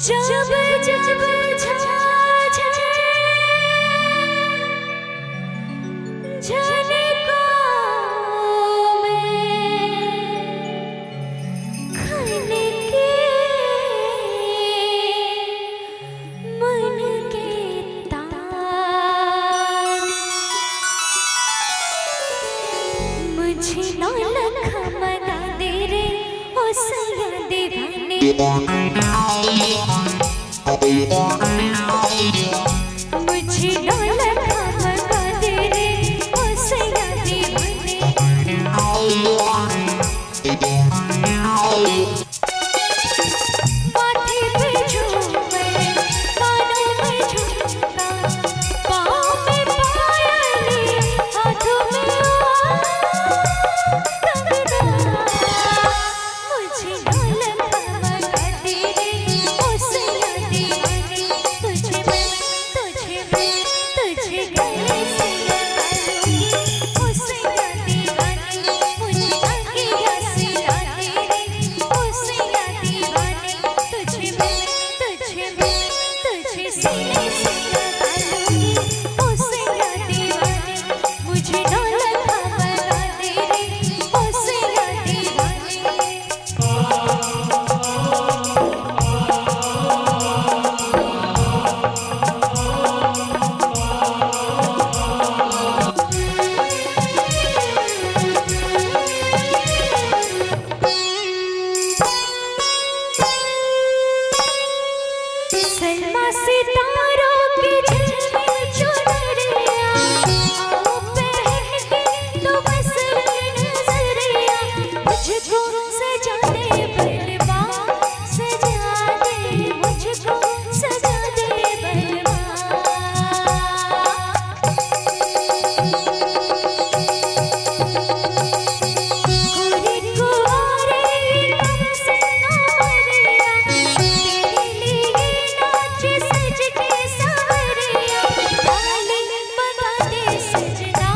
जब जब झलकों में खनके मन के तार, मुझे नौलख मना दे रे ओ सैया दीवाने, मुझे नौलख मना दे रे ओ सैया दीवाने। माथे पे झूमर, कानों में झुमका, पाँव में पायली, हाथों में कंगना, मुझे नौलख मना दे रे ओ सैया दीवाने। तुझे मैं तुझे गले से लगा लूंगी ओ सैया दीवाने, मुझे अंगिया से ला दे रे ओ सैया दीवाने। तुझे मैं तुझे सीने से लगा लूंगी ओ सैया दीवाने, मुझे नौलख मना दे रे ओ सैया दीवाने। सलमा सितारों की झिलमिल चुनरिया, आओ पहन के तो बस नजरिया, मुझको सजा दे बलवा, सजा दे मुझको, सजा दे बलवा। गोरी कुंवारे कम से नारिया, तेरे लिए नाच सज के सावरिया, लाली मंगा दे सजना,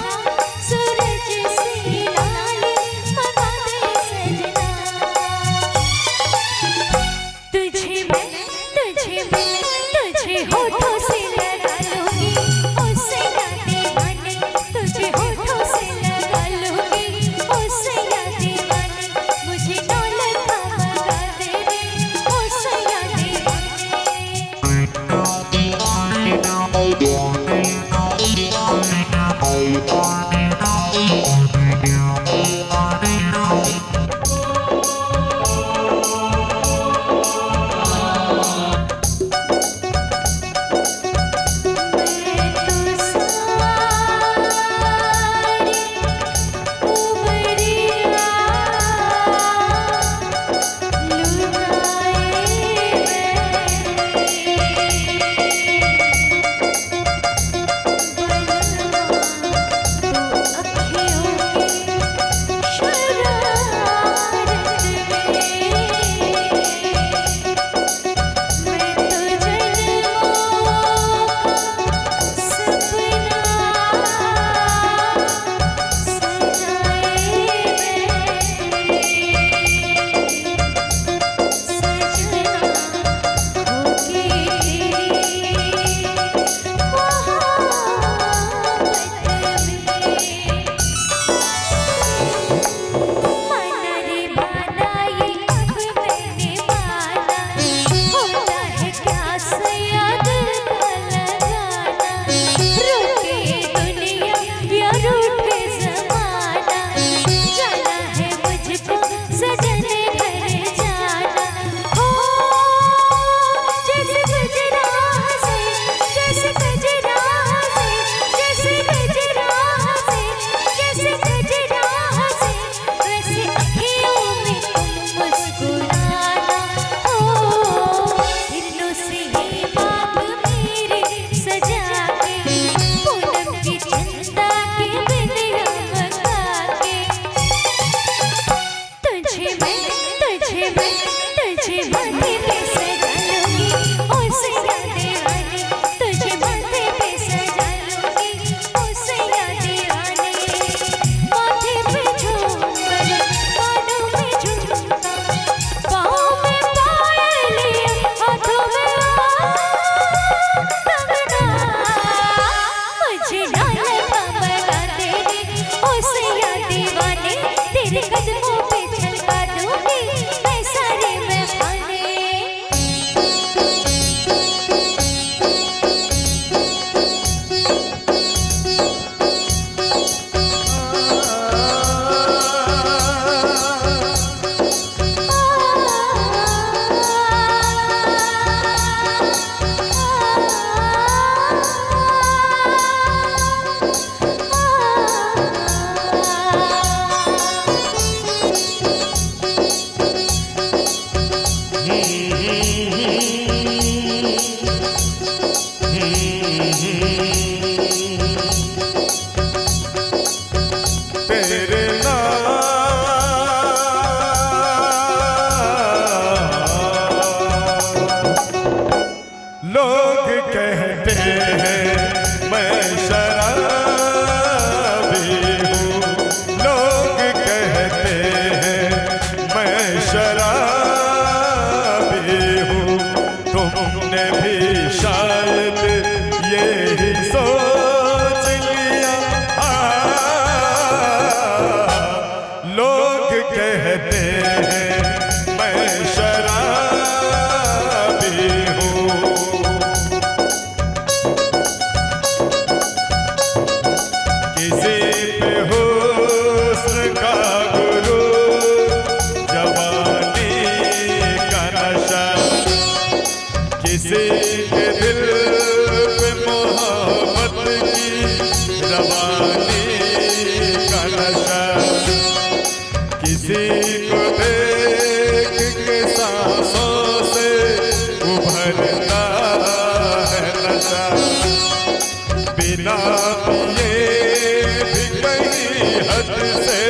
सूरज से लाली मंगा दे सजना। तुझे होठों से लगा लूंगी ओ सैया दीवाने, तुझे होठों से लगा लूंगी ओ सैया दीवाने, मुझे नौलख मना दे रे ओ सैया दीवाने। दीवाने, तेरे कदमों पे छलका दूंगी मैं सारे महफाने। लोग कहते हैं मैं शराबी हूँ, लोग कहते हैं मैं शराबी हूँ, तुमने भी शायद यही सोच लिया। लोग कहते हैं मैं शराबी हूँ। किसी पे हुस्न का गुरु, जवानी का नशा, किसी के दिल पे मोहब्बत की रवानी का नशा, किसी को देख के सांसों से उभरता है नशा, बिना पिए भी कहीं हद से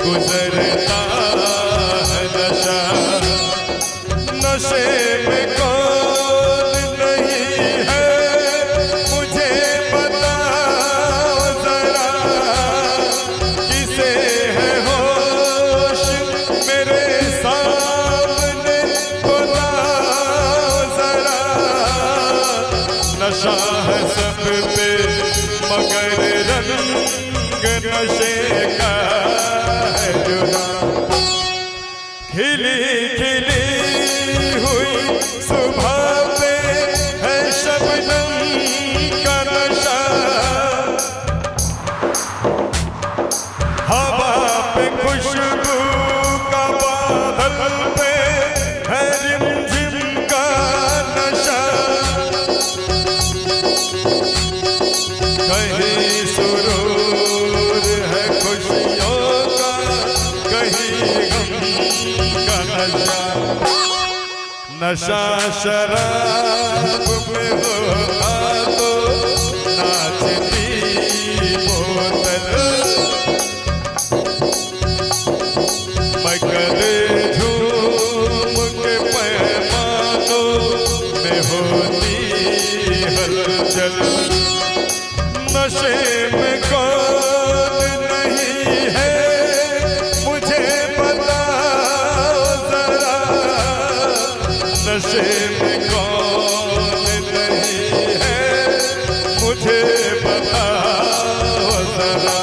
गुजरता है नशा। नशे में कौन नहीं है मुझे बताओ जरा, किसे है होश मेरे सामने बताओ जरा। नशा है सब पे मगर रंग नशे का है जुदा। खिली खिली हुई सुबह पे है शबनम का नशा, हवा पे खुशबू का बादल पे है रिमझिम का नशा। कहीं सुरूर है खुशियों का, कहीं गम का नशा। नशा शराब में होता तो नाचती बोतल, मगर झूम के पैमानों में होती हलचल। नशे में कौन नहीं है मुझे बताओ जरा, नशे में कौन नहीं है मुझे बताओ जरा।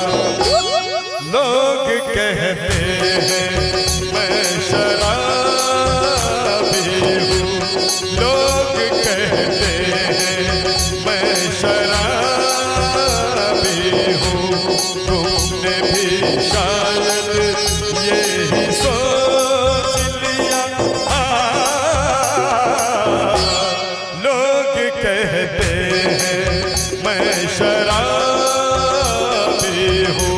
लोग कहते हैं मैं शराबी हूँ, लोग कहते हैं मैं शराबी हूँ, तुमने भी शायद यही सोच लिया। लोग कहते हैं मैं शराबी हूँ।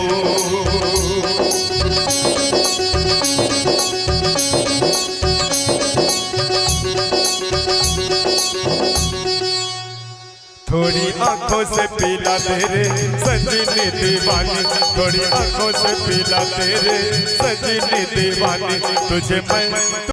थोड़ी आंखों से पीला तेरे सजनी दीवानी, थोड़ी आंखों से पीला तेरे सजनी दीवानी, तुझे मैं